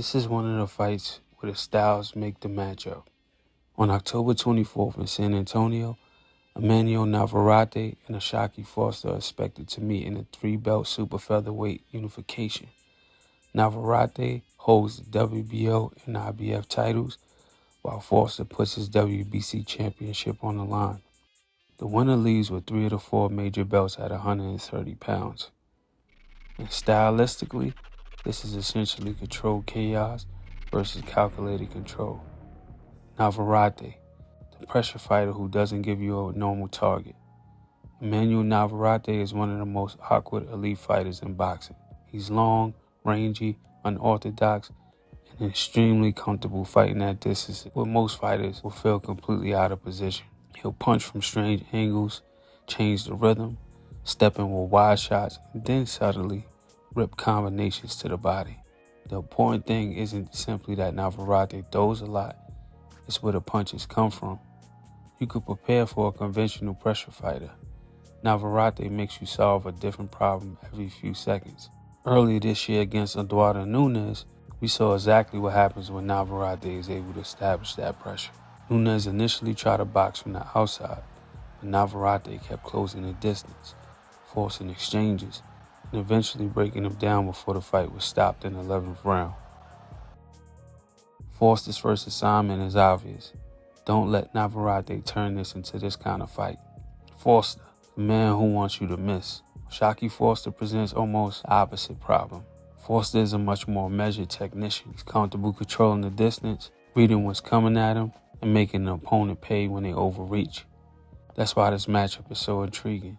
This is one of the fights where the styles make the matchup. On October 24th in San Antonio, Emanuel Navarrete and O'Shaquie Forster are expected to meet in a 3-belt super featherweight unification. Navarrete holds the WBO and IBF titles, while Forster puts his WBC championship on the line. The winner leaves with 3 of the 4 major belts at 130 pounds. And stylistically, this is essentially controlled chaos versus calculated control. Navarrete, the pressure fighter who doesn't give you a normal target. Emanuel Navarrete is one of the most awkward elite fighters in boxing. He's long, rangy, unorthodox, and extremely comfortable fighting at distance where most fighters will feel completely out of position. He'll punch from strange angles, change the rhythm, step in with wide shots, and then subtly rip combinations to the body. The important thing isn't simply that Navarrete throws a lot, it's where the punches come from. You could prepare for a conventional pressure fighter. Navarrete makes you solve a different problem every few seconds. Earlier this year against Eduardo Nunes, we saw exactly what happens when Navarrete is able to establish that pressure. Nunes initially tried to box from the outside, but Navarrete kept closing the distance, forcing exchanges, and eventually breaking him down before the fight was stopped in the 11th round. Forster's first assignment is obvious. Don't let Navarrete turn this into this kind of fight. Forster, the man who wants you to miss. O'Shaquie Forster presents almost the opposite problem. Forster is a much more measured technician. He's comfortable controlling the distance, reading what's coming at him, and making the opponent pay when they overreach. That's why this matchup is so intriguing.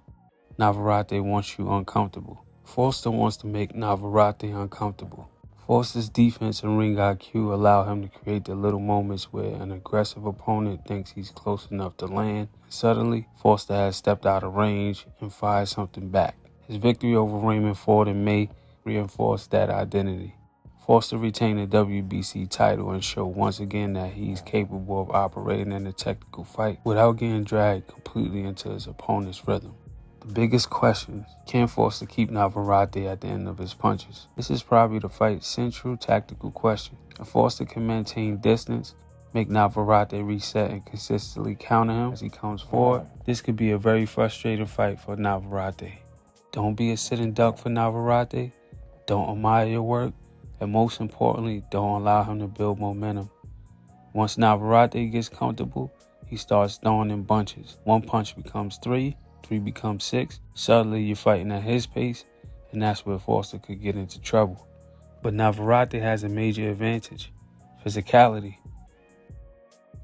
Navarrete wants you uncomfortable. Forster wants to make Navarrete uncomfortable. Forster's defense and ring IQ allow him to create the little moments where an aggressive opponent thinks he's close enough to land, and suddenly Forster has stepped out of range and fired something back. His victory over Raymond Ford in May reinforced that identity. Forster retained the WBC title and showed once again that he's capable of operating in a technical fight without getting dragged completely into his opponent's rhythm. The biggest question is, can Forster keep Navarrete at the end of his punches? This is probably the fight's central tactical question. If Forster can maintain distance, make Navarrete reset and consistently counter him as he comes forward, this could be a very frustrating fight for Navarrete. Don't be a sitting duck for Navarrete, don't admire your work, and most importantly, don't allow him to build momentum. Once Navarrete gets comfortable, he starts throwing in bunches. 1 punch becomes 3, 3 becomes 6. Suddenly you're fighting at his pace, and that's where Forster could get into trouble. But Navarrete has a major advantage: physicality.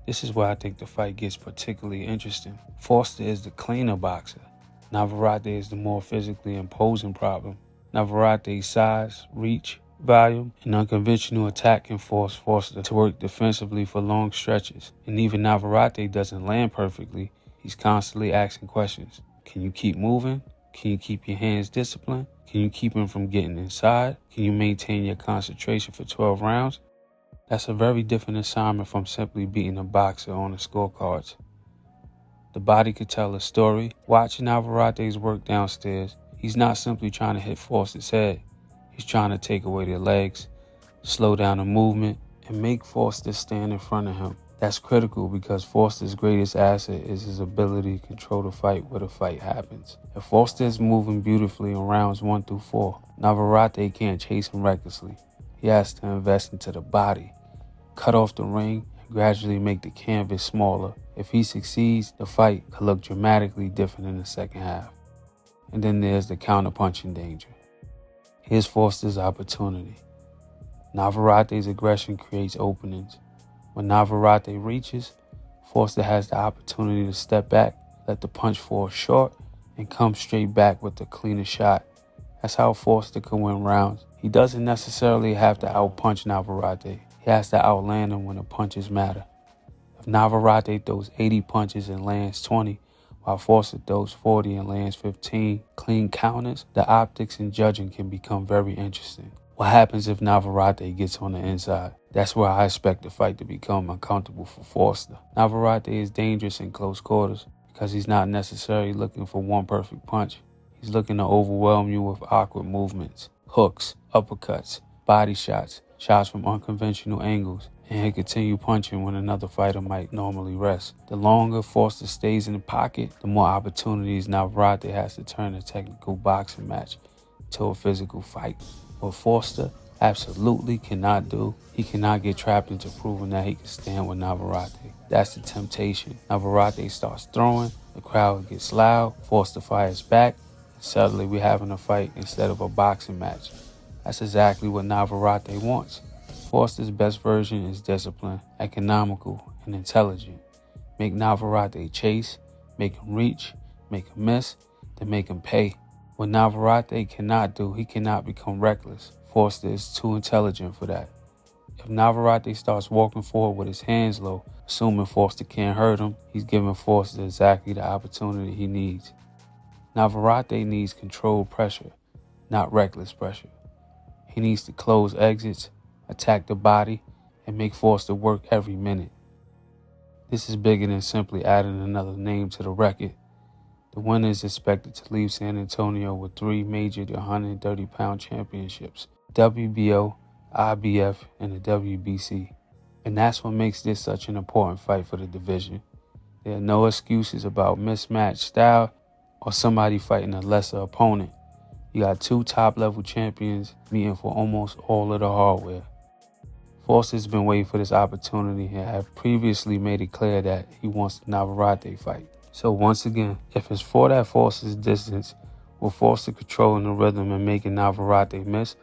This is where I think the fight gets particularly interesting. Forster is the cleaner boxer. Navarrete is the more physically imposing problem. Navarrete's size, reach, volume, and unconventional attack can force Forster to work defensively for long stretches. And even Navarrete doesn't land perfectly. He's constantly asking questions. Can you keep moving? Can you keep your hands disciplined? Can you keep him from getting inside? Can you maintain your concentration for 12 rounds? That's a very different assignment from simply beating a boxer on the scorecards. The body could tell a story. Watching Navarrete's work downstairs, he's not simply trying to hit Forster's head. He's trying to take away their legs, slow down the movement, and make Forster stand in front of him. That's critical because Forster's greatest asset is his ability to control the fight where the fight happens. If Forster is moving beautifully in rounds 1 through 4, Navarrete can't chase him recklessly. He has to invest into the body, cut off the ring, and gradually make the canvas smaller. If he succeeds, the fight could look dramatically different in the second half. And then there's the counterpunching danger. Here's Forster's opportunity. Navarrete's aggression creates openings. When Navarrete reaches, Forster has the opportunity to step back, let the punch fall short, and come straight back with a cleaner shot. That's how Forster can win rounds. He doesn't necessarily have to outpunch Navarrete. He has to outland him when the punches matter. If Navarrete throws 80 punches and lands 20, while Forster throws 40 and lands 15 clean counters, the optics and judging can become very interesting. What happens if Navarrete gets on the inside? That's where I expect the fight to become uncomfortable for Forster. Navarrete is dangerous in close quarters because he's not necessarily looking for one perfect punch. He's looking to overwhelm you with awkward movements, hooks, uppercuts, body shots, shots from unconventional angles, and he'll continue punching when another fighter might normally rest. The longer Forster stays in the pocket, the more opportunities Navarrete has to turn a technical boxing match to a physical fight. What Forster absolutely cannot do, he cannot get trapped into proving that he can stand with Navarrete. That's the temptation. Navarrete starts throwing, the crowd gets loud, Forster fires back, and suddenly we're having a fight instead of a boxing match. That's exactly what Navarrete wants. Forster's best version is disciplined, economical, and intelligent. Make Navarrete chase, make him reach, make him miss, then make him pay. What Navarrete cannot do, he cannot become reckless. Forster is too intelligent for that. If Navarrete starts walking forward with his hands low, assuming Forster can't hurt him, he's giving Forster exactly the opportunity he needs. Navarrete needs controlled pressure, not reckless pressure. He needs to close exits, attack the body, and make Forster work every minute. This is bigger than simply adding another name to the record. The winner is expected to leave San Antonio with 3 major 130-pound championships: WBO, IBF, and the WBC. And that's what makes this such an important fight for the division. There are no excuses about mismatched style or somebody fighting a lesser opponent. You got 2 top-level champions meeting for almost all of the hardware. Forster's been waiting for this opportunity and have previously made it clear that he wants the Navarrete fight. So once again, if it's fought at Forster's distance, with Forster controlling the rhythm and making Navarrete miss,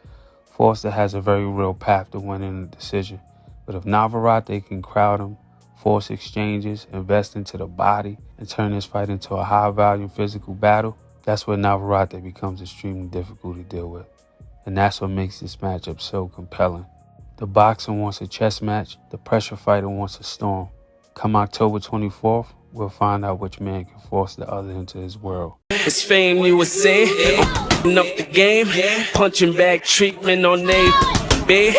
Forster has a very real path to winning the decision. But if Navarrete can crowd him, force exchanges, invest into the body, and turn this fight into a high-volume physical battle, that's where Navarrete becomes extremely difficult to deal with. And that's what makes this matchup so compelling. The boxer wants a chess match, the pressure fighter wants a storm. Come October 24th, we'll find out which man can force the other into his world. It's Fame USA, up the game, punching bag treatment on they, babe.